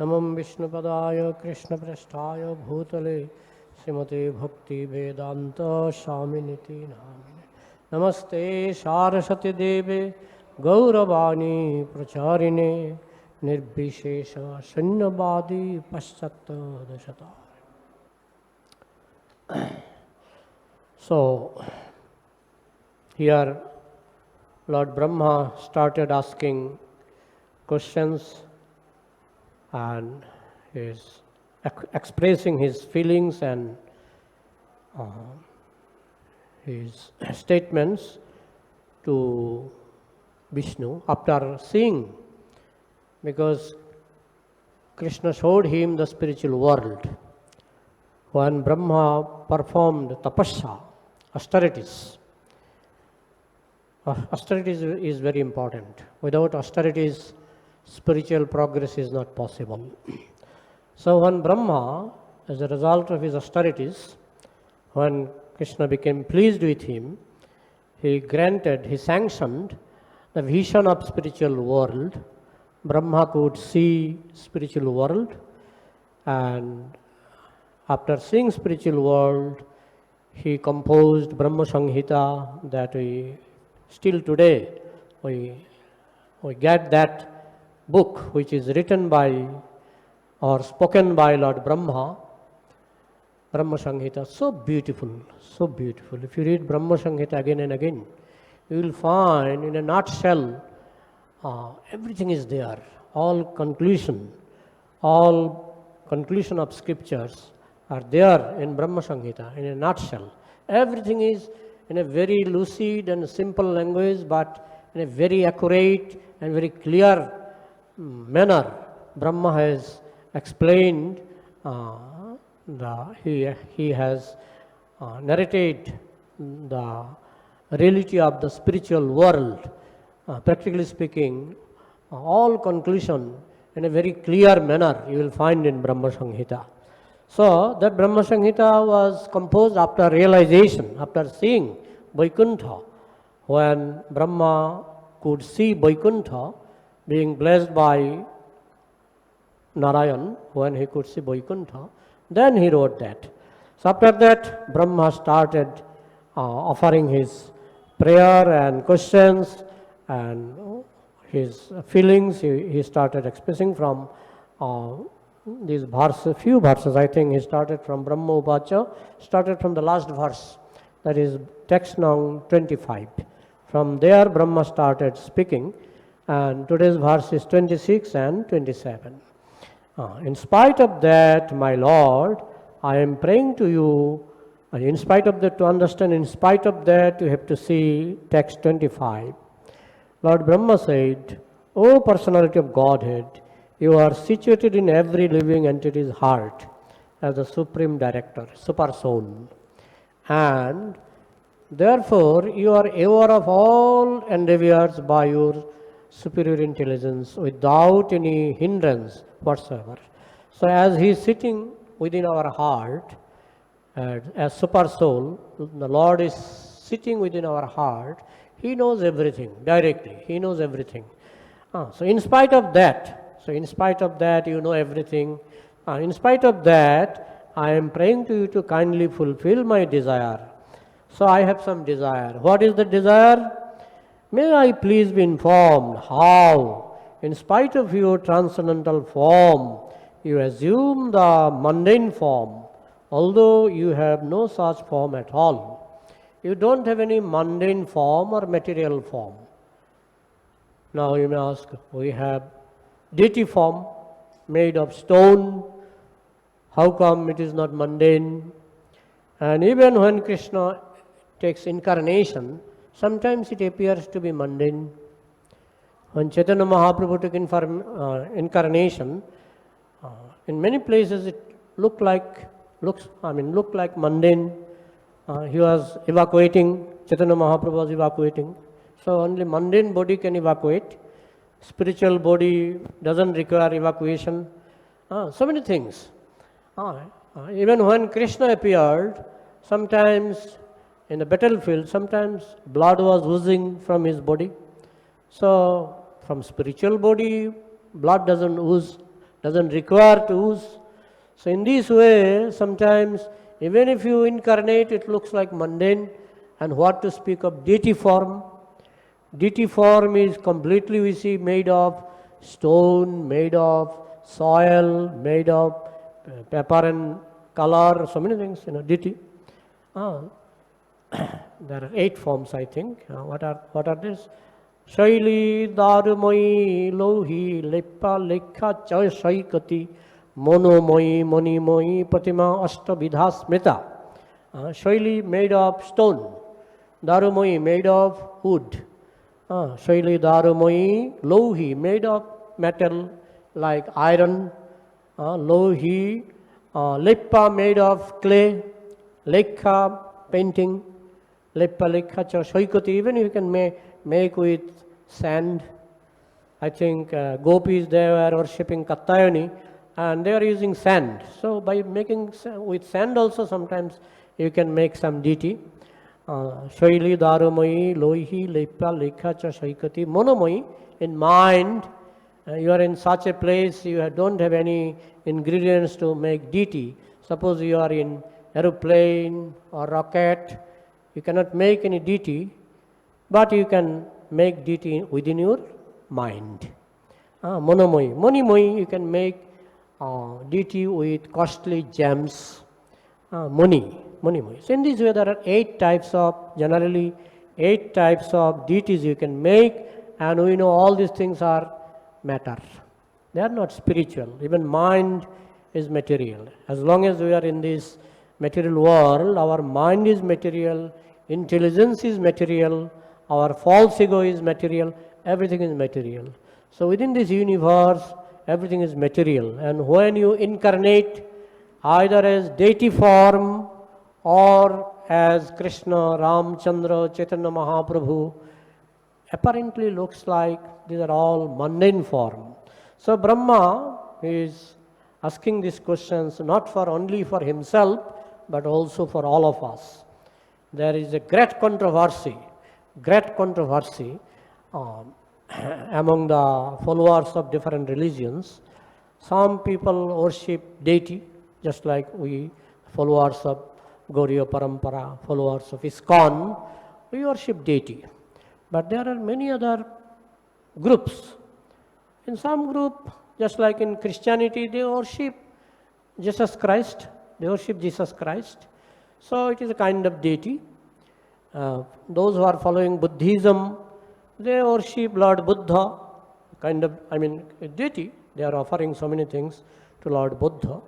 नमं विष्णुपदाय कृष्णप्रेष्ठाय भूतले श्रीमते भक्तिवेदान्त स्वामिनिति नामिने नमस्ते सारस्वतीदेवे गौरवाणी प्रचारिणे निर्विशेष शून्यवादी पश्चात्तदशता. So here Lord Brahma started asking questions and is expressing his feelings and his statements to Vishnu after seeing, because Krishna showed him the spiritual world. When Brahma performed tapasya, austerities. Austerities is very important. Without austerities, spiritual progress is not possible. So when Brahma, as a result of his austerities, when Krishna became pleased with him, he sanctioned the vision of spiritual world. Brahma could see spiritual world, and after seeing spiritual world, he composed Brahma Samhita that we still today we get that book which is written by or spoken by Lord Brahma, Brahma Samhita. So beautiful, so beautiful. If you read Brahma Samhita again and again, you will find in a nutshell everything is there. All conclusion of scriptures are there in Brahma Samhita in a nutshell. Everything is in a very lucid and simple language, but in a very accurate and very clear manner. Brahma has explained, he has narrated the reality of the spiritual world. Practically speaking, all conclusion in a very clear manner you will find in Brahma Samhita. So that Brahma Samhita was composed after realization, after seeing Vaikuntha. When Brahma could see Vaikuntha being blessed by Narayan, when he could see Vaikuntha, then he wrote that. So after that, Brahma started offering his prayer and questions and his feelings. He started expressing from these verses, few verses. I think he started from Brahma Uvacha, started from the last verse, that is text now 25. From there Brahma started speaking, and today's verse is 26 and 27. In spite of that, my Lord, I am praying to you, and in spite of that, to understand, in spite of that, you have to see text 25. Lord Brahma said, O personality of Godhead, you are situated in every living entity's heart as the supreme director, super soul. And therefore, you are aware of all endeavors by your superior intelligence without any hindrance whatsoever. So as he is sitting within our heart, as super soul, the Lord is sitting within our heart, he knows everything directly, he knows everything. So in spite of that, you know everything. In spite of that, I am praying to you to kindly fulfill my desire. So I have some desire. What is the desire? May I please be informed how, in spite of your transcendental form, you assume the mundane form, although you have no such form at all. You don't have any mundane form or material form. Now you may ask, we have deity form made of stone. How come it is not mundane? And even when Krishna takes incarnation, sometimes it appears to be mundane. When Chaitanya Mahaprabhu took incarnation, in many places it looked like mundane. He was evacuating. Chaitanya Mahaprabhu was evacuating. So only mundane body can evacuate. Spiritual body doesn't require evacuation. So many things. Even when Krishna appeared, sometimes in the battlefield, sometimes blood was oozing from his body. So from spiritual body, blood doesn't ooze doesn't require tools. So in this way, sometimes even if you incarnate, it looks like mundane. And what to speak of deity form? Deity form is completely, we see, made of stone, made of soil, made of pepper and color, so many things, deity. There are 8 forms, I think. What are these? Shaili, Darumai, Lohi, Leppa, Lekha, Chai, Shaikati, Monomoi, Monimoi, Patima, Ashtabidha, Smita. Shaili made of stone, Darumai made of wood. Shaili, Darumai, Lohi made of metal like iron. Lohi, Leppa made of clay, Lekha painting. Leppa, Lekha, Shaikati, even you can make with sand. I think gopis, they were worshipping Kattayani and they are using sand. So by making with sand also sometimes you can make some deity. Shaili, Darumai, Lohi, Leppa, Lekha, Shaikati, Monomai. In mind, you are in such a place, you don't have any ingredients to make deity. Suppose you are in aeroplane or rocket, you cannot make any deity, but you can make deity within your mind. Monomoi. Monimoi, you can make deity with costly gems. Monimoi. So in this way, there are 8 types of, generally 8 types of deities you can make, and we know all these things are matter. They are not spiritual. Even mind is material. As long as we are in this material world, our mind is material, intelligence is material, our false ego is material, everything is material. So within this universe, everything is material. And when you incarnate either as deity form or as Krishna, Ramchandra, Chaitanya Mahaprabhu, apparently looks like these are all mundane form. So Brahma is asking these questions not for only for himself, but also for all of us. There is a great controversy among the followers of different religions. Some people worship deity, just like we followers of Gauriya Parampara, followers of ISKCON, we worship deity. But there are many other groups. In some group, just like in Christianity, they worship Jesus Christ. They worship Jesus Christ. So it is a kind of deity. Those who are following Buddhism, they worship Lord Buddha, kind of, a deity. They are offering so many things to Lord Buddha.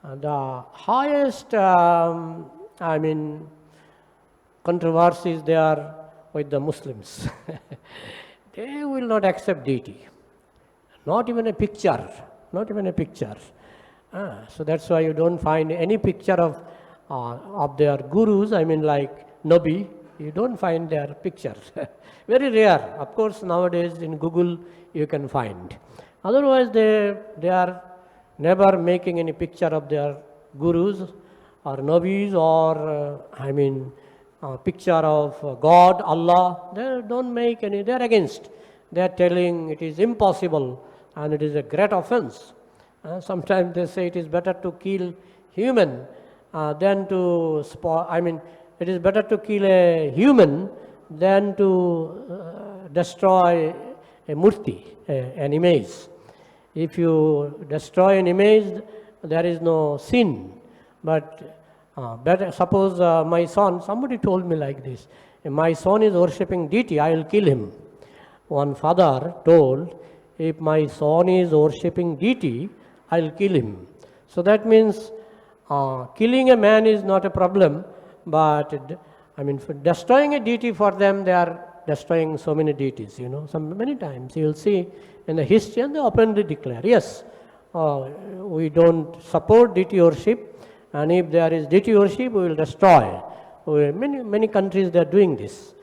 The highest, controversies they are with the Muslims. They will not accept deity. Not even a picture. So that's why you don't find any picture of their gurus, like Nabi, you don't find their pictures. Very rare. Of course, nowadays in Google you can find. Otherwise, they are never making any picture of their gurus or Nabis or, picture of God, Allah. They don't make any, they are against. They are telling it is impossible and it is a great offense. Sometimes they say it is better to kill human than to it is better to kill a human than to destroy a murti, an image. If you destroy an image, there is no sin. But better, suppose my son, somebody told me like this, my son is worshipping deity, I will kill him. One father told, if my son is worshipping deity, I will kill him. So that means killing a man is not a problem, but for destroying a deity for them, they are destroying so many deities, many times you will see in the history and they openly declare, yes, we don't support deity worship, and if there is deity worship, we will destroy. Many countries they are doing this,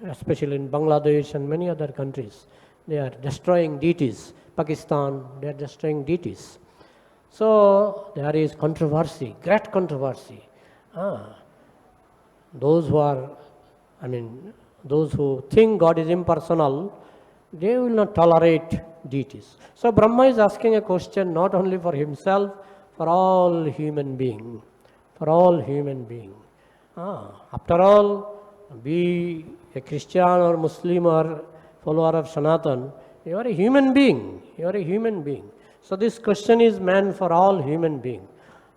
especially in Bangladesh and many other countries. They are destroying deities. Pakistan, they are destroying deities. So there is controversy, great controversy. Those who think God is impersonal, they will not tolerate deities. So Brahma is asking a question not only for himself, for all human being. For all human being. After all, be a Christian or Muslim or follower of Sanatan, you are a human being. You are a human being. So this question is meant for all human beings.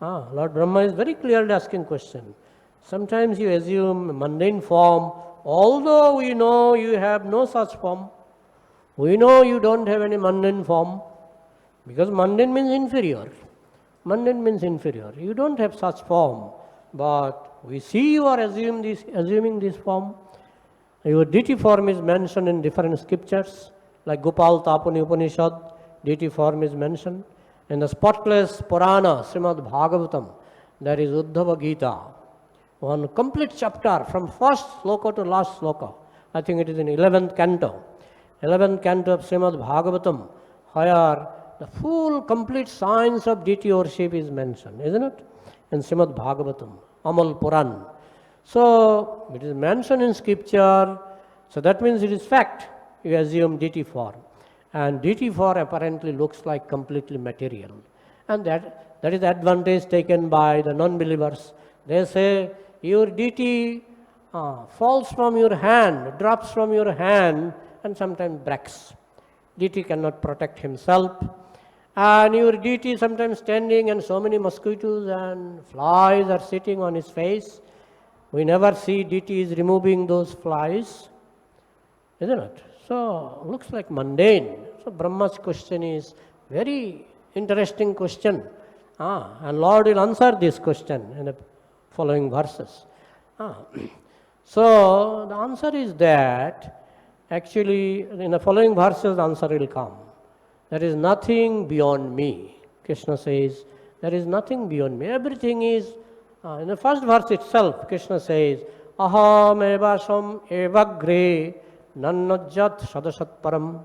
Lord Brahma is very clearly asking question. Sometimes you assume mundane form, although we know you have no such form. We know you don't have any mundane form, because mundane means inferior. Mundane means inferior. You don't have such form, but we see you are assuming this form. Your deity form is mentioned in different scriptures, like Gopal Tapani Upanishad, deity form is mentioned. In the spotless Purana, Srimad Bhagavatam, there is Uddhava Gita, one complete chapter from first sloka to last sloka. I think it is in 11th canto. 11th canto of Srimad Bhagavatam, where the full complete science of deity worship is mentioned, isn't it? In Srimad Bhagavatam, Amal Puran. So, it is mentioned in scripture, so that means it is fact. You assume deity form. And deity form apparently looks like completely material. And that is the advantage taken by the non-believers. They say, your deity falls from your hand, drops from your hand, and sometimes breaks. Deity cannot protect himself. And your deity sometimes standing and so many mosquitoes and flies are sitting on his face. We never see deities removing those flies, isn't it? So, looks like mundane. So, Brahma's question is very interesting question. And Lord will answer this question in the following verses. So, the answer is that actually in the following verses the answer will come. There is nothing beyond me. Krishna says, there is nothing beyond me. Everything is, in the first verse itself, Krishna says, Aham evasam evagre nannajjat sadasat param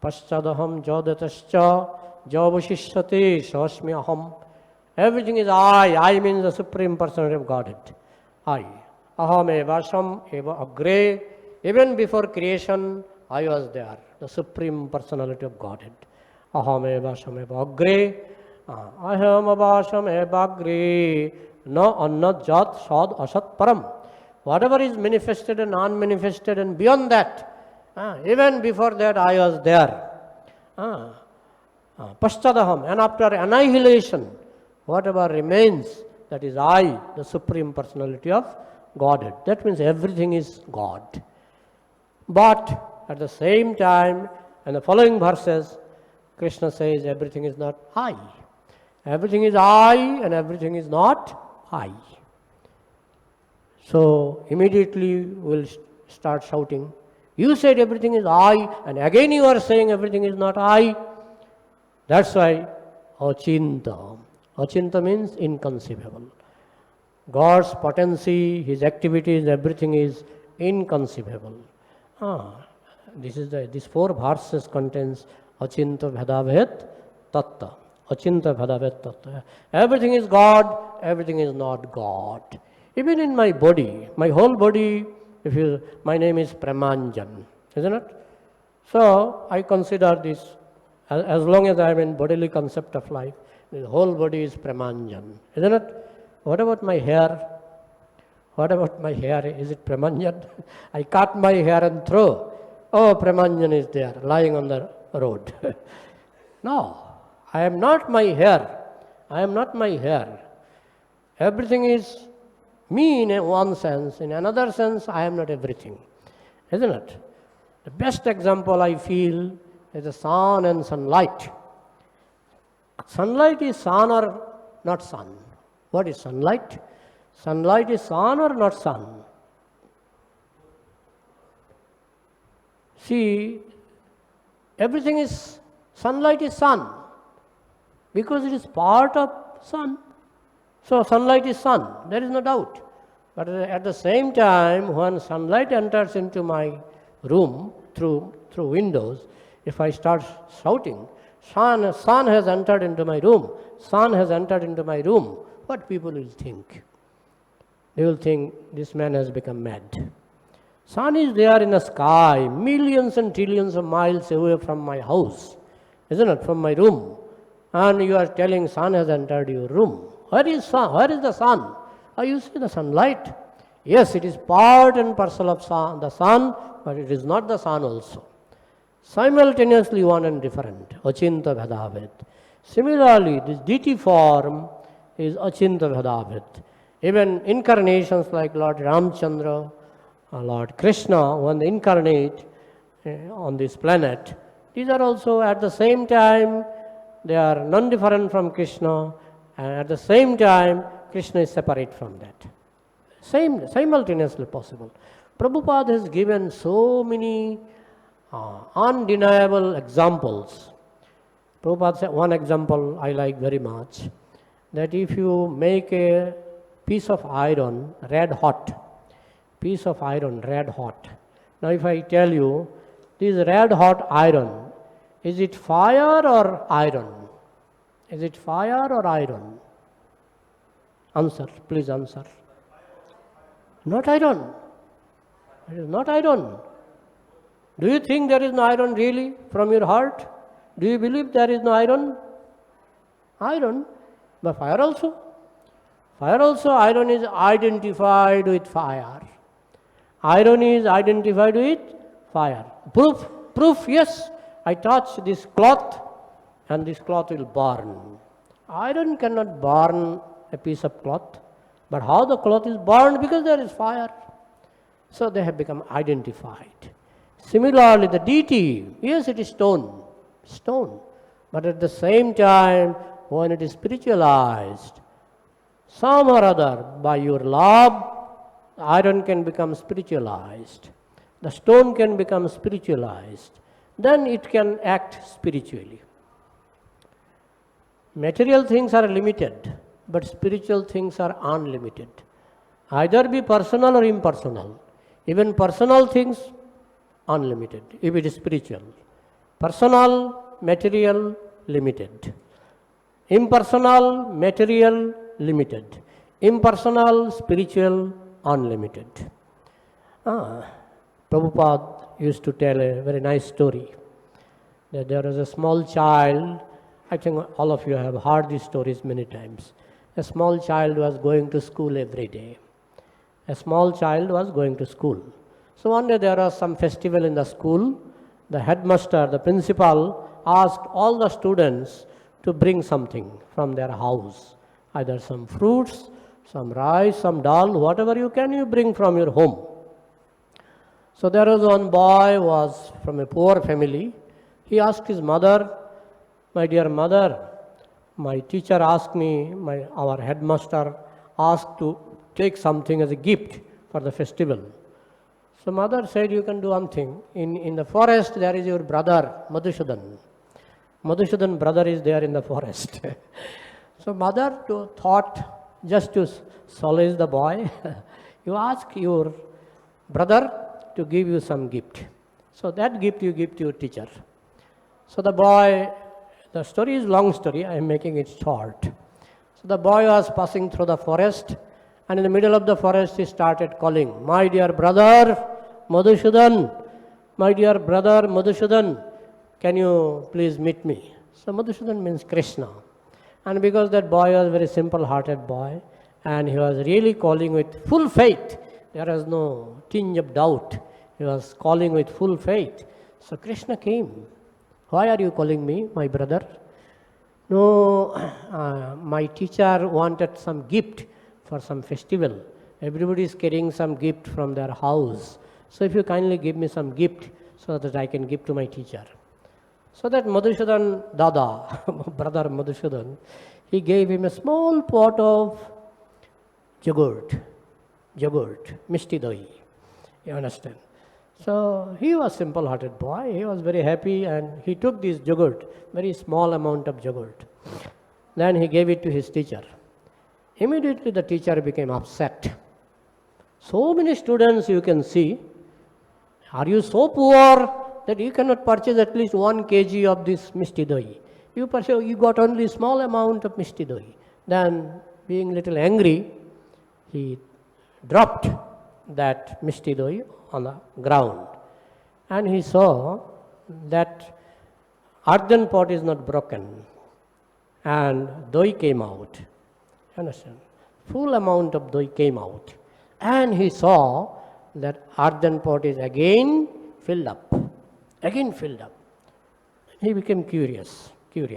paschadaham jadatascha javashishyate sasmi aham. Everything is I. I means the Supreme Personality of Godhead. I. Aham evasam eva agre. Even before creation, I was there. The Supreme Personality of Godhead. Aham evasam eva agre. Aham evasam eva agre. No annajjat sad asat param. Whatever is manifested and unmanifested and beyond that, even before that I was there. Paschadaham, and after annihilation, whatever remains, that is I, the Supreme Personality of Godhead. That means everything is God. But at the same time, in the following verses, Krishna says everything is not I. Everything is I and everything is not I. So immediately we'll start shouting, you said everything is I, and again you are saying everything is not I. That's why Achinta. Achinta means inconceivable. God's potency, His activities, everything is inconceivable. These four verses contains Achinta Bhedabhet Tatta. Achinta Bhedabhet Tatta. Everything is God, everything is not God. Even in my body, my whole body, my name is Premanjan, isn't it? So I consider this, as long as I am in bodily concept of life, the whole body is Premanjan, isn't it? What about my hair? What about my hair? Is it Premanjan? I cut my hair and throw. Oh, Premanjan is there, lying on the road. No, I am not my hair. I am not my hair. Everything is me in one sense. In another sense, I am not everything. Isn't it? The best example I feel is the sun and sunlight. Sunlight is sun or not sun? What is sunlight? Sunlight is sun or not sun? See, everything is, sunlight is sun, because it is part of sun. So sunlight is sun, there is no doubt. But at the same time, when sunlight enters into my room through windows, if I start shouting, sun has entered into my room, sun has entered into my room, what people will think? They will think this man has become mad. Sun is there in the sky, millions and trillions of miles away from my house. isn't it, from my room. And you are telling sun has entered your room. Where is sun? Where is the sun? Oh, you see the sunlight. Yes, it is part and parcel of the sun, but it is not the sun also. Simultaneously one and different. Achinta Bhedabhed. Similarly, this deity form is Achinta Bhedabhed. Even incarnations like Lord Ramchandra, Lord Krishna, when they incarnate on this planet, these are also at the same time, they are non-different from Krishna, and at the same time, Krishna is separate from that. Simultaneously possible. Prabhupada has given so many undeniable examples. Prabhupada said one example I like very much, that if you make a piece of iron red hot, now if I tell you, this red hot iron, is it fire or iron? Is it fire or iron? Answer, please answer. Not iron. It is not iron. Do you think there is no iron really from your heart? Do you believe there is no iron? Iron, but fire also. Fire also, iron is identified with fire. Iron is identified with fire. Proof, yes. I touch this cloth and this cloth will burn. Iron cannot burn a piece of cloth, but how the cloth is burned? Because there is fire. So they have become identified. Similarly, the deity, yes, it is stone, but at the same time, when it is spiritualized, some or other, by your love, iron can become spiritualized. The stone can become spiritualized. Then it can act spiritually. Material things are limited, but spiritual things are unlimited. Either be personal or impersonal. Even personal things, unlimited, if it is spiritual. Personal, material, limited. Impersonal, material, limited. Impersonal, spiritual, unlimited. Prabhupada used to tell a very nice story, that there was a small child. I think all of you have heard these stories many times. A small child was going to school every day. So one day there was some festival in the school. The headmaster, the principal, asked all the students to bring something from their house. Either some fruits, some rice, some dal, whatever you can, you bring from your home. So there was one boy was from a poor family. He asked his mother, "My dear mother, my teacher asked me, our headmaster asked to take something as a gift for the festival." So mother said, "You can do one thing. In the forest there is your brother, Madhusudan. Madhusudan brother is there in the forest." So mother thought, just to solace the boy, you ask your brother to give you some gift. So that gift you give to your teacher. So the boy, the story is long story, I am making it short. So the boy was passing through the forest, and in the middle of the forest he started calling, "My dear brother Madhusudan, my dear brother Madhusudan, can you please meet me?" So Madhusudan means Krishna. And because that boy was a very simple-hearted boy, and he was really calling with full faith, there was no tinge of doubt. He was calling with full faith. So Krishna came. "Why are you calling me, my brother?" "No, my teacher wanted some gift for some festival. Everybody is carrying some gift from their house. So if you kindly give me some gift so that I can give to my teacher." So that Madhusudan Dada, brother Madhusudan, he gave him a small pot of yogurt, mishti dahi. You understand? So he was simple-hearted boy. He was very happy, and he took this yogurt, very small amount of yogurt. Then he gave it to his teacher. Immediately the teacher became upset. So many students you can see. Are you so poor that you cannot purchase at least 1 kg of this mishti dahi? You got only small amount of mishti dahi. Then, being little angry, he dropped that mishti dahi on the ground. And he saw that earthen pot is not broken, and doi came out. Understand? Full amount of doi came out, and he saw that earthen pot is again filled up, again filled up. He became curious. It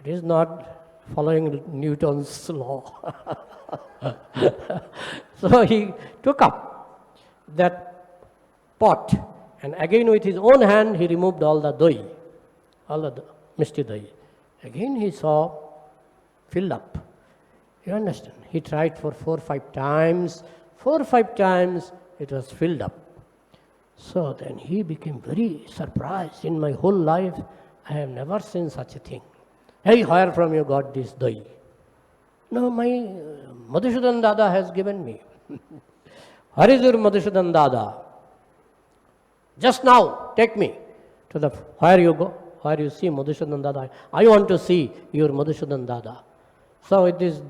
is not following Newton's law. So he took up that pot, and again with his own hand he removed all the doi, all the misty doi. Again he saw filled up. You understand? He tried for 4 or 5 times. 4 or 5 times it was filled up. So then he became very surprised. In my whole life, I have never seen such a thing. Hey, where from you got this doi? No, my Madhusudan Dada has given me. Where is your Madhusudan Dada? Just now, take me to the where you go, where you see Madhusudan Dada. I want to see your Madhusudan Dada. So with this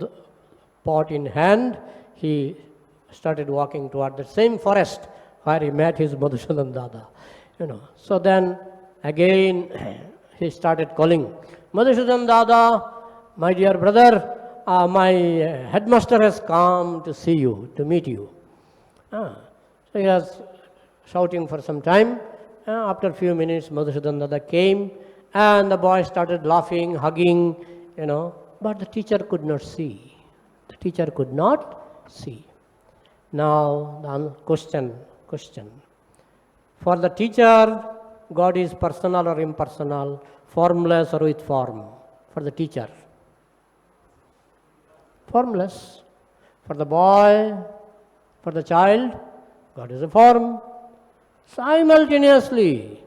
pot in hand, he started walking toward the same forest where he met his Madhusudan Dada. So then again he started calling, Madhusudan Dada, my dear brother, my headmaster has come to see you, to meet you. So he was shouting for some time. After a few minutes, Madhusudan Dada came, and the boy started laughing, hugging, but the teacher could not see. The teacher could not see. Now, the question. For the teacher, God is personal or impersonal, formless or with form? For the teacher, formless. For the boy, for the child, God is a form. Simultaneously,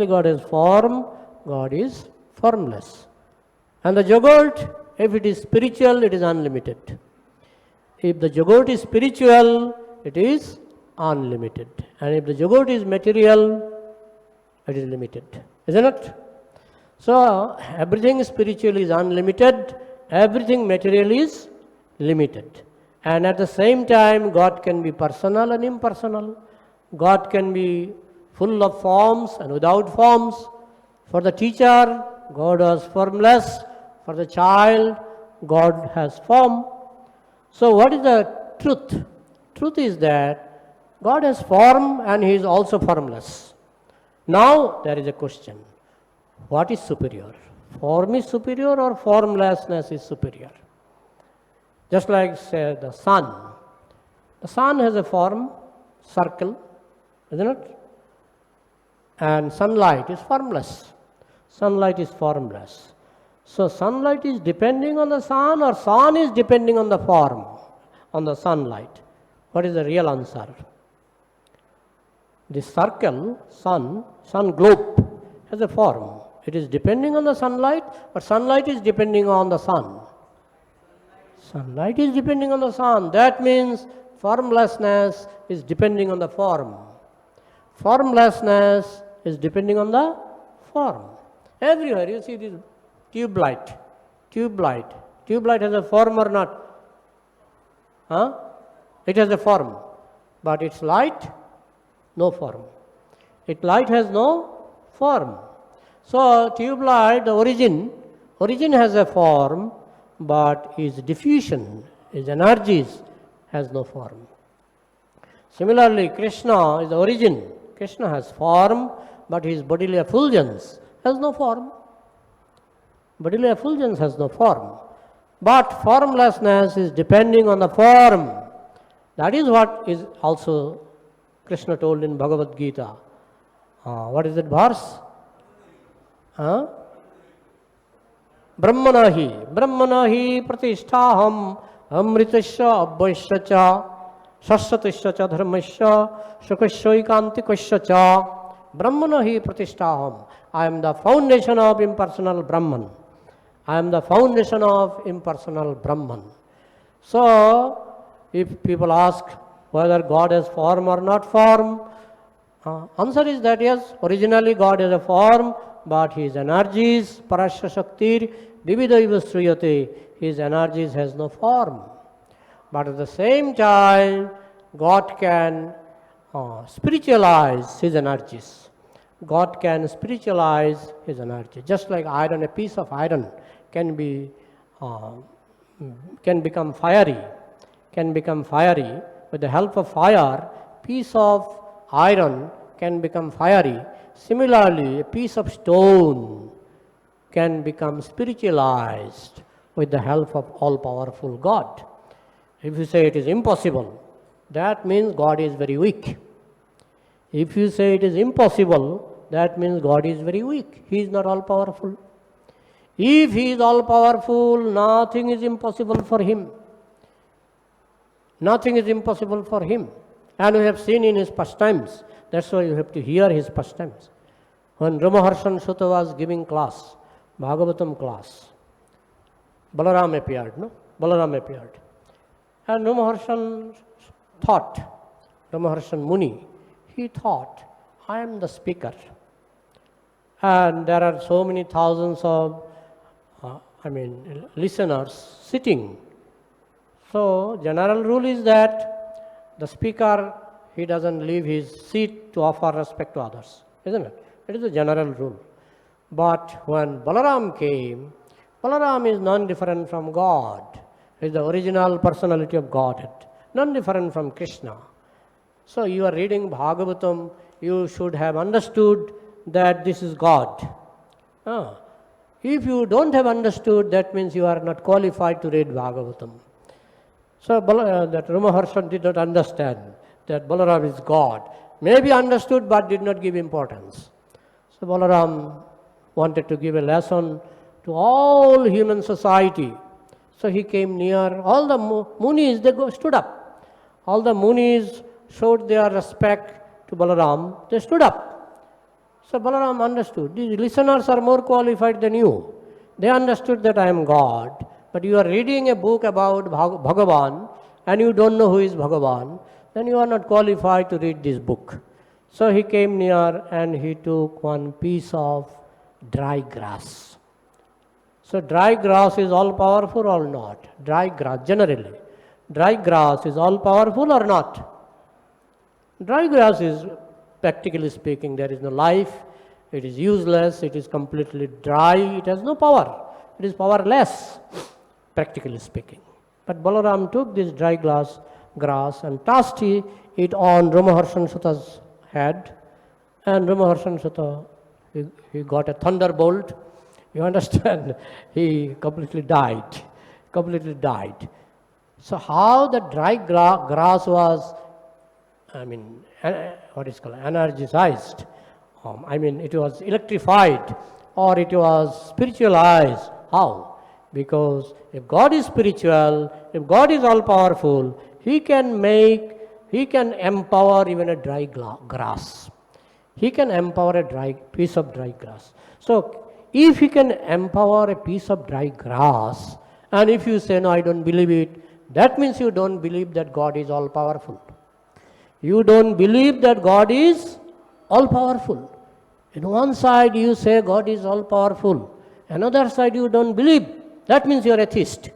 God is form, God is formless. And the Jagat, if it is spiritual, it is unlimited. If the Jagat is spiritual, it is unlimited. And if the Jagat is material, it is limited. Isn't it? So, everything spiritual is unlimited, everything material is limited. And at the same time, God can be personal and impersonal. God can be full of forms and without forms. For the teacher, God was formless. For the child, God has form. So what is the truth? Truth is that God has form and He is also formless. Now there is a question. What is superior? Form is superior or formlessness is superior? Just like, say, the sun. The sun has a form, circle, isn't it? And sunlight is formless. Sunlight is formless. So sunlight is depending on the sun, or sun is depending on the form, on the sunlight. What is the real answer? The circle, sun globe has a form. It is depending on the sunlight, or sunlight is depending on the sun? Sunlight is depending on the sun. That means formlessness is depending on the form. Formlessness is depending on the form. Everywhere you see this tube light. Tube light has a form or not? It has a form. But its light, no form. Its light has no form. So tube light, the origin has a form, but its diffusion, its energies has no form. Similarly, Krishna is the origin. Krishna has form, but his bodily effulgence has no form. Bodily effulgence has no form. But formlessness is depending on the form. That is what is also Krishna told in Bhagavad Gita. What is that verse? Brahmanahi pratisthaham amritasya abhaisya cha sasyatasya cha dharmasya sukasya ikantikasya cha Brahmanahi pratisthaham. I am the foundation of impersonal Brahman. I am the foundation of impersonal Brahman. So, if people ask whether God has form or not form, answer is that yes, originally God has a form, but his energies, parasya shaktir, vividaiva sriyate, his energies has no form. But at the same time, God can spiritualize his energies. God can spiritualize his energy. Just like iron, a piece of iron can be uh, can become fiery, with the help of fire. Piece of iron can become fiery. Similarly, a piece of stone can become spiritualized with the help of all-powerful God. If you say it is impossible, that means God is very weak. If you say it is impossible, that means God is very weak. He is not all-powerful. If he is all-powerful, nothing is impossible for him. Nothing is impossible for him. And we have seen in his pastimes. That's why you have to hear his pastimes. When Ramaharshan Sutta was giving class, Bhagavatam class, Balaram appeared, no? Balaram appeared. And Ramaharshan Muni, he thought, I am the speaker. And there are so many thousands of, listeners sitting. So, general rule is that the speaker, he doesn't leave his seat to offer respect to others, isn't it? It is a general rule. But when Balaram came, Balaram is none different from God. He is the original personality of Godhead, none different from Krishna. So you are reading Bhagavatam, you should have understood that this is God. If you don't have understood, that means you are not qualified to read Bhagavatam. So that Ramaharshan did not understand that Balaram is God. Maybe understood but did not give importance. So Balaram wanted to give a lesson to all human society. So he came near. All the Munis, they stood up. All the Munis showed their respect to Balaram. They stood up. So Balaram understood. These listeners are more qualified than you. They understood that I am God. But you are reading a book about Bhagavan and you don't know who is Bhagavan, then you are not qualified to read this book. So he came near and he took one piece of dry grass. So dry grass is all powerful or not? Dry grass, generally. Dry grass is all powerful or not? Dry grass is, practically speaking, there is no life, it is useless, it is completely dry, it has no power, it is powerless, practically speaking. But Balaram took this dry grass and tossed it on Ramaharshan Sutta's head, and Ramaharshan Sutta, he got a thunderbolt. You understand? He completely died. So how the dry grass was, what is called, energized. It was electrified or it was spiritualized. How? Because if God is spiritual, if God is all-powerful, He can empower even a dry grass. He can empower a piece of dry grass. So, if He can empower a piece of dry grass, and if you say, no, I don't believe it, that means you don't believe that God is all-powerful. You don't believe that God is all-powerful. In one side you say God is all-powerful, another side you don't believe. That means you are atheist.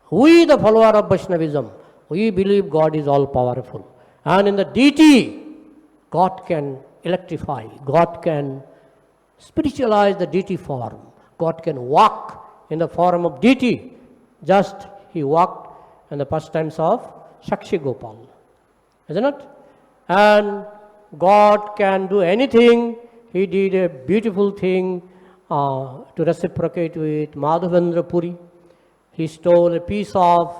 We, the follower of Vaishnavism, we believe God is all-powerful. And in the deity, God can electrify, God can spiritualize the deity form. God can walk in the form of deity. Just He walked in the pastimes of Sakshi Gopal. Isn't it? And God can do anything. He did a beautiful thing to reciprocate with Madhavendra Puri. He stole a piece of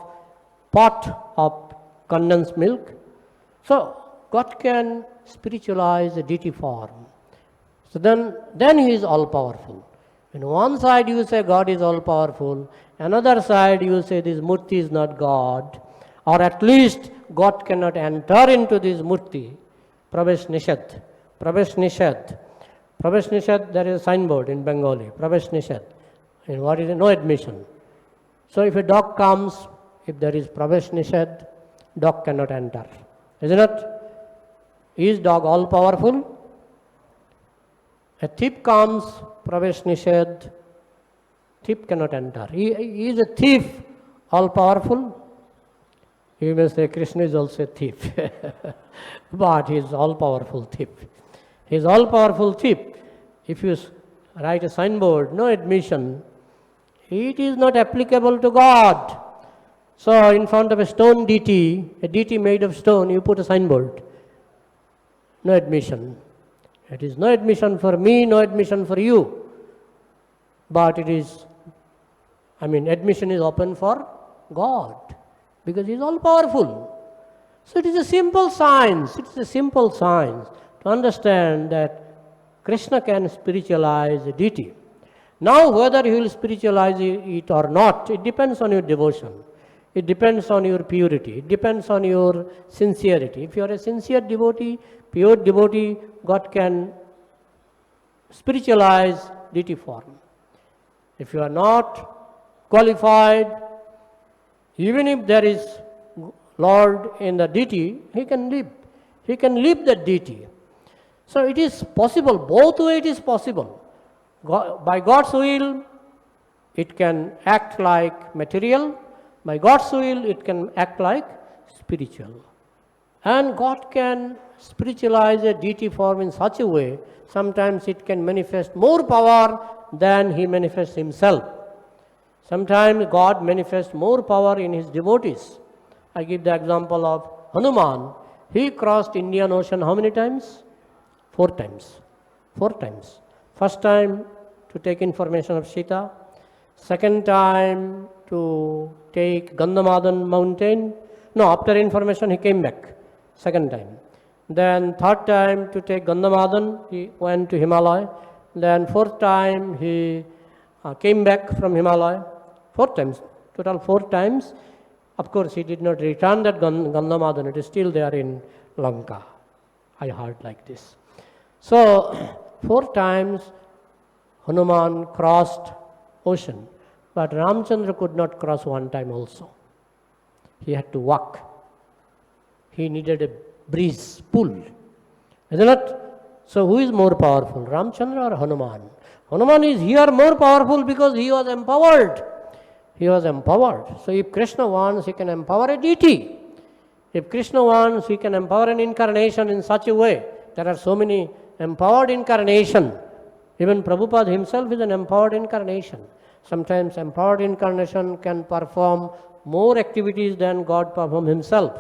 pot of condensed milk. So God can spiritualize the deity form. So then He is all-powerful. In one side you say God is all-powerful, another side you say this murti is not God, or at least God cannot enter into this murti. Pravesh Nishad. Pravesh Nishad. Pravesh Nishad, there is a signboard in Bengali. Pravesh Nishad. And what is it? No admission. So if a dog comes, if there is Pravesh Nishad, dog cannot enter. Isn't it? Is dog all-powerful? A thief comes, Pravesh Nishad, thief cannot enter. He is a thief, all-powerful. You may say Krishna is also a thief, but he is all-powerful thief. He is all-powerful thief. If you write a signboard, no admission, it is not applicable to God. So in front of a stone deity, a deity made of stone, you put a signboard. No admission. It is no admission for me, no admission for you. But it is, admission is open for God, because He is all-powerful. So it is a simple science. It is a simple science to understand that Krishna can spiritualize a deity. Now, whether he will spiritualize it or not, it depends on your devotion. It depends on your purity. It depends on your sincerity. If you are a sincere devotee, pure devotee, God can spiritualize deity form. If you are not qualified, even if there is Lord in the deity, He can live. He can live that deity. So it is possible, both ways it is possible. By God's will, it can act like material. By God's will, it can act like spiritual. And God can spiritualize a deity form in such a way, sometimes it can manifest more power than He manifests Himself. Sometimes God manifests more power in His devotees. I give the example of Hanuman. He crossed Indian Ocean how many times? 4 times. 4 times. First time to take information of Sita. Second time to take Gandhamadan mountain. No, after information he came back. Second time. Then third time to take Gandhamadan, he went to Himalaya. Then fourth time he came back from Himalaya. 4 times. Total 4 times. Of course, he did not return that Gandhamadan. It is still there in Lanka. I heard like this. So, 4 times Hanuman crossed ocean. But Ramchandra could not cross 1 time also. He had to walk. He needed a breeze, pull. Isn't it? So, who is more powerful, Ramchandra or Hanuman? Hanuman is here more powerful because he was empowered. He was empowered. So if Krishna wants, he can empower a deity. If Krishna wants, he can empower an incarnation in such a way. There are so many empowered incarnation. Even Prabhupada himself is an empowered incarnation. Sometimes empowered incarnation can perform more activities than God perform himself.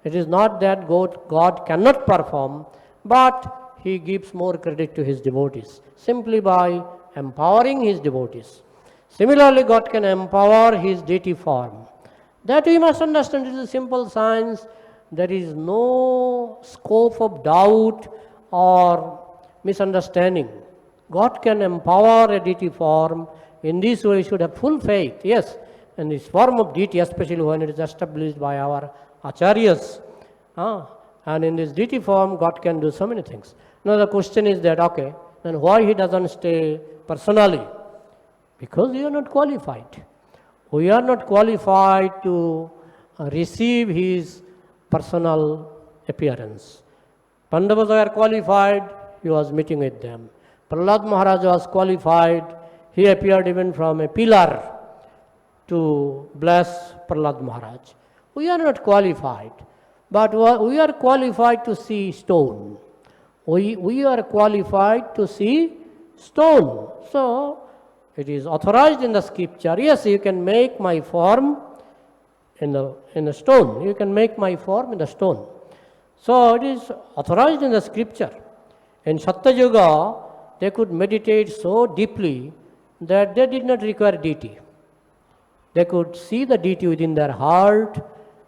It is not that God cannot perform, but he gives more credit to his devotees simply by empowering his devotees. Similarly, God can empower his deity form. That we must understand. It is a simple science. There is no scope of doubt or misunderstanding. God can empower a deity form. In this way, we should have full faith. Yes, in this form of deity, especially when it is established by our acharyas. And in this deity form, God can do so many things. Now the question is that, okay, then why he doesn't stay personally? Because we are not qualified. We are not qualified to receive his personal appearance. Pandavas were qualified, he was meeting with them. Prahlad Maharaj was qualified, he appeared even from a pillar to bless Prahlad Maharaj. We are not qualified, but we are qualified to see stone. We are qualified to see stone. So, it is authorized in the scripture. Yes, you can make my form in the stone. You can make my form in the stone. So it is authorized in the scripture. In Satyayuga, they could meditate so deeply that they did not require deity. They could see the deity within their heart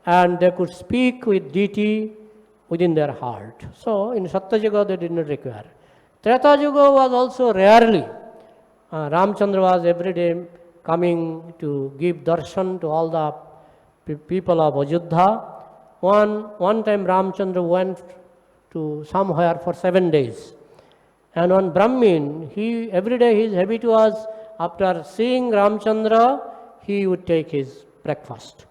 and they could speak with deity within their heart. So in Satyayuga, they did not require. Treta Yuga was also rarely. Ramchandra was every day coming to give darshan to all the people of Ajodhya. One time Ramchandra went to somewhere for 7 days. And on Brahmin, every day his habit was, after seeing Ramchandra, he would take his breakfast.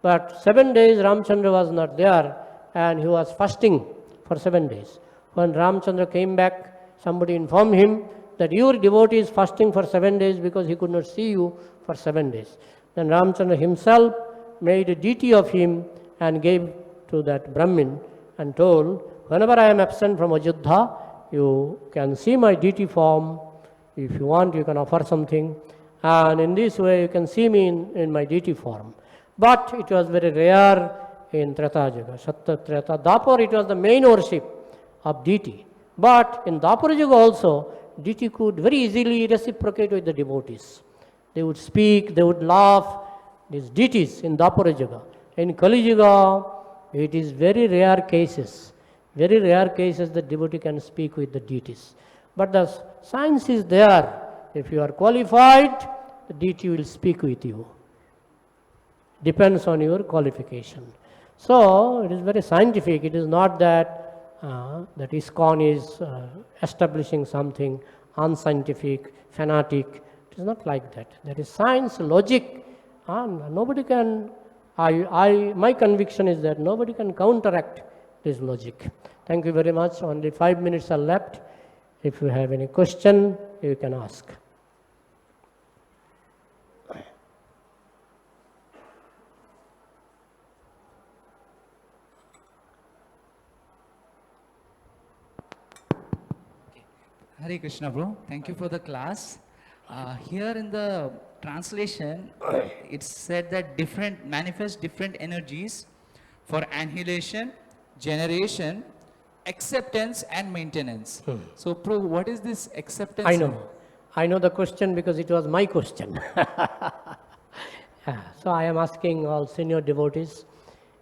But 7 days Ramchandra was not there and he was fasting for 7 days. When Ramchandra came back, somebody informed him that your devotee is fasting for 7 days because he could not see you for 7 days. Then Ramchandra himself made a deity of him and gave to that Brahmin and told, whenever I am absent from Ajodhya, you can see my deity form. If you want, you can offer something. And in this way, you can see me in my deity form. But it was very rare in Treta Yuga. Satta, Treta, Dapur, it was the main worship of deity. But in Dapur Yuga also, deity could very easily reciprocate with the devotees. They would speak, they would laugh, these deities in Dapur Yuga. In Kali Yuga, it is very rare cases the devotee can speak with the deities. But the science is there. If you are qualified, the deity will speak with you. Depends on your qualification. So it is very scientific. It is not that that ISKCON is establishing something unscientific, fanatic. It is not like that. There is science, logic, and nobody can. My conviction is that nobody can counteract this logic. Thank you very much. Only 5 minutes are left. If you have any question, you can ask. Hare Krishna, bro. Thank you for the class. Here in the translation, it's said that manifest different energies for annihilation, generation, acceptance, and maintenance. So, Prabhu, what is this acceptance? I know the question because it was my question. So I am asking all senior devotees,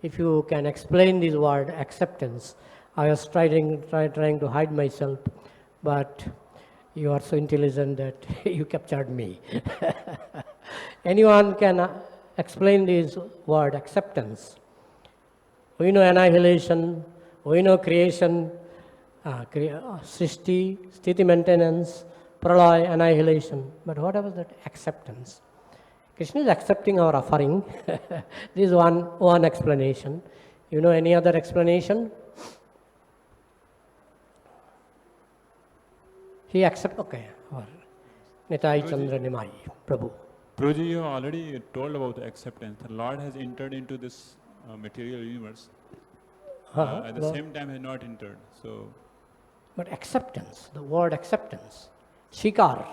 if you can explain this word acceptance. I was trying to hide myself, but you are so intelligent that you captured me. Anyone can explain this word acceptance? We know annihilation, we know creation, srishti, sthiti maintenance, pralaya, annihilation. But what was that acceptance? Krishna is accepting our offering. This is one explanation. You know any other explanation? He accepts, okay. Nitai Chandra Nimai, Prabhu. Prabhuji, you already told about the acceptance. The Lord has entered into this material universe. At the same time, has not entered. So, but acceptance, the word acceptance, shikar.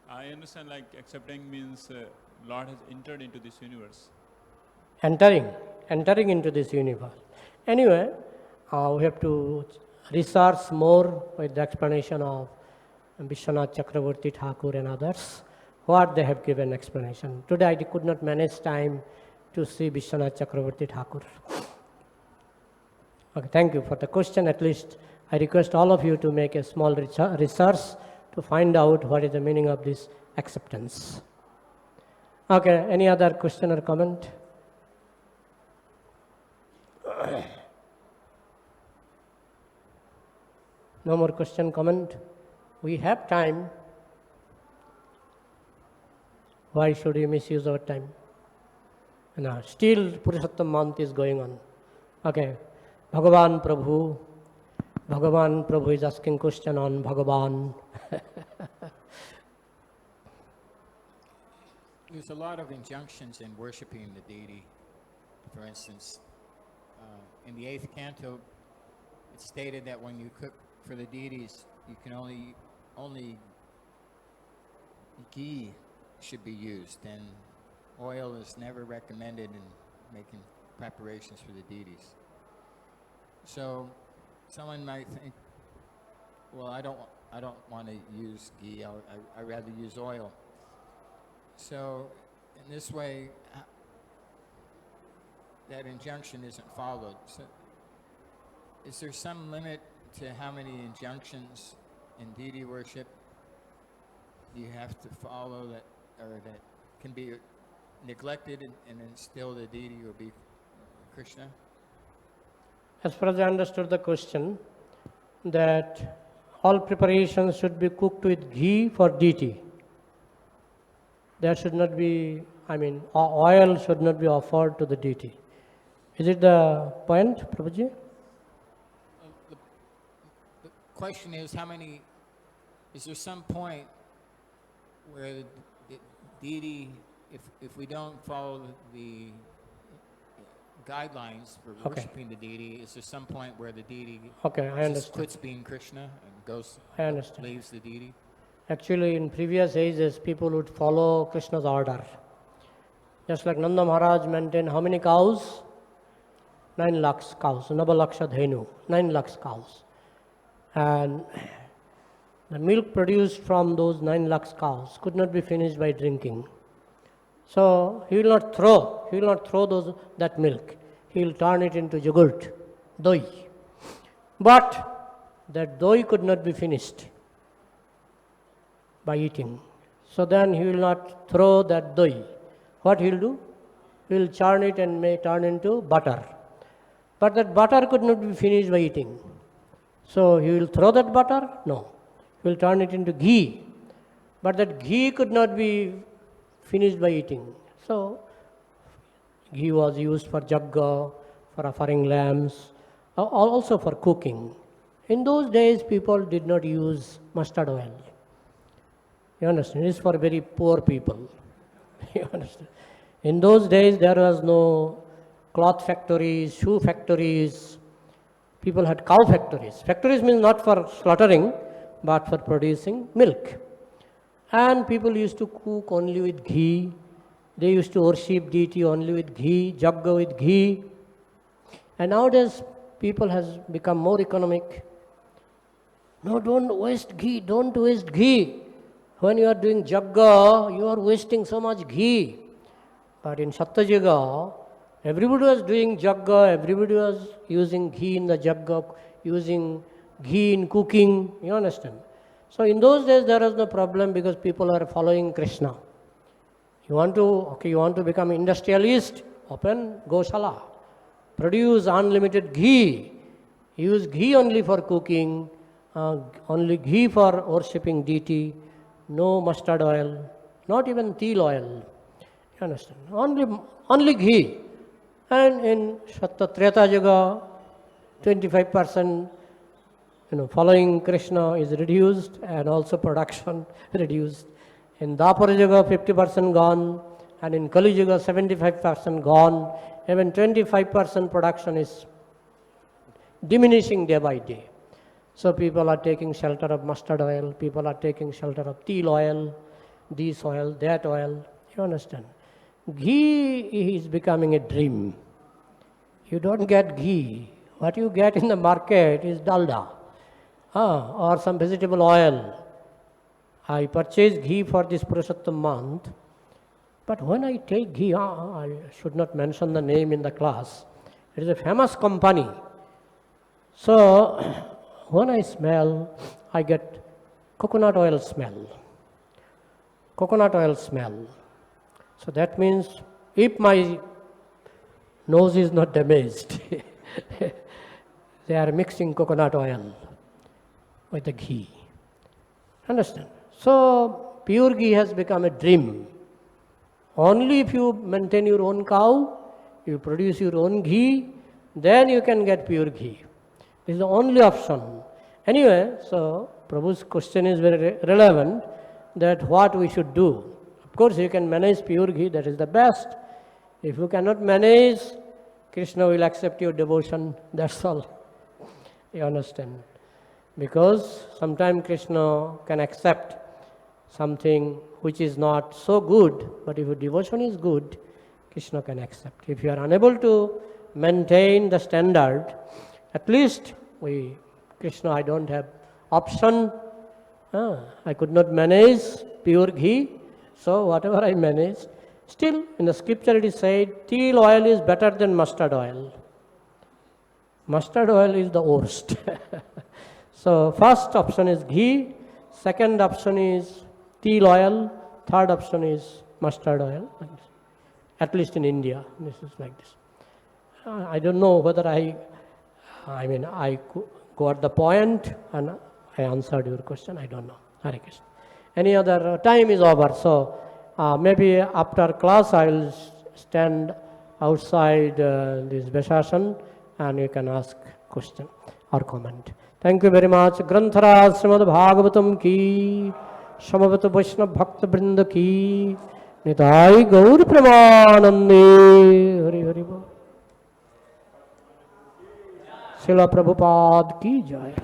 I understand like accepting means Lord has entered into this universe. Entering into this universe. Anyway, we have to research more with the explanation of Vishwanath Chakravarti Thakur and others, what they have given explanation. Today I could not manage time to see Vishwanath Chakravarti Thakur. Okay, thank you for the question. At least I request all of you to make a small research to find out what is the meaning of this acceptance. Okay, any other question or comment? No more question, comment? We have time. Why should we misuse our time? No, still Purushottam month is going on. Okay, Bhagavan Prabhu is asking question on Bhagavan. There's a lot of injunctions in worshiping the deity. For instance, in the 8th canto, it's stated that when you cook for the deities, you can only ghee should be used, and oil is never recommended in making preparations for the deities. So someone might think, well, I don't want to use ghee. I'd rather use oil. So in this way, that injunction isn't followed. So is there some limit to how many injunctions in deity worship you have to follow that, or that can be neglected and then still the deity will be Krishna? As far as I understood the question, that all preparations should be cooked with ghee for deity. There should not be, oil should not be offered to the deity. Is it the point, Prabhuji? The question is, is there some point where the deity, if we don't follow the guidelines for Okay. worshiping the deity. Is there some point where the deity Okay, I just understand. quits being Krishna and goes, I understand. leaves the deity? Actually, in previous ages, people would follow Krishna's order. Just like Nanda Maharaj maintained how many cows? 9 lakhs cows, Nabalaksha Dhenu, 9 lakhs cows. And the milk produced from those 9 lakhs cows could not be finished by drinking. So he will not throw that milk. He will turn it into yogurt, doi. But that doi could not be finished by eating. So then he will not throw that doi. What he will do? He will churn it and may turn into butter. But that butter could not be finished by eating. So he will throw that butter? No. He will turn it into ghee. But that ghee could not be finished by eating. So ghee was used for jagga, for offering lambs, also for cooking. In those days, people did not use mustard oil. You understand? It is for very poor people. You understand? In those days, there was no cloth factories, shoe factories. People had cow factories. Factories means not for slaughtering, but for producing milk. And people used to cook only with ghee. They used to worship deity only with ghee, jagga with ghee. And nowadays, people has become more economic. No, don't waste ghee, don't waste ghee. When you are doing jagga, you are wasting so much ghee. But in Satyajiga, everybody was doing jagga, everybody was using ghee in the jagga, using ghee in cooking, you understand? So in those days there was no problem because people are following Krishna. You want to become industrialist, open Goshala. Produce unlimited ghee. Use ghee only for cooking, only ghee for worshipping deity, no mustard oil, not even til oil. You understand? Only ghee. And in Sattva Treta Yuga, 25% following Krishna is reduced and also production reduced. In Dwapara Yuga, 50% gone, and in Kali Yuga, 75% gone. Even 25% production is diminishing day by day. So people are taking shelter of mustard oil, people are taking shelter of til oil, this oil, that oil. You understand? Ghee is becoming a dream. You don't get ghee. What you get in the market is dalda or some vegetable oil. I purchase ghee for this Purushottam month, but when I take ghee, I should not mention the name in the class. It is a famous company. So when I smell, I get coconut oil smell. Coconut oil smell. So that means if my nose is not damaged, they are mixing coconut oil with the ghee. Understand? So pure ghee has become a dream. Only if you maintain your own cow, you produce your own ghee, then you can get pure ghee. This is the only option. Anyway, so Prabhu's question is very relevant, that what we should do. Of course, you can manage pure ghee, that is the best. If you cannot manage, Krishna will accept your devotion, that's all. You understand? Because sometimes Krishna can accept something which is not so good, but if your devotion is good, Krishna can accept. If you are unable to maintain the standard, at least Krishna, I don't have option. I could not manage pure ghee, so whatever I manage. Still, in the scripture it is said, til oil is better than mustard oil. Mustard oil is the worst. So first option is ghee, second option is til oil, third option is mustard oil. At least in India, this is like this. I don't know whether I got the point and I answered your question. I don't know. Hare Krishna. Any other time is over. So maybe after class I will stand outside this Veshashan and you can ask question or comment. Thank you very much. Granthara Srimad Bhagavatam ki, Samavata Vaishnava Bhakta Vrinda ki, Nitai Gaur Premanande. Hari Hari Bol. Srila Prabhupada ki jai.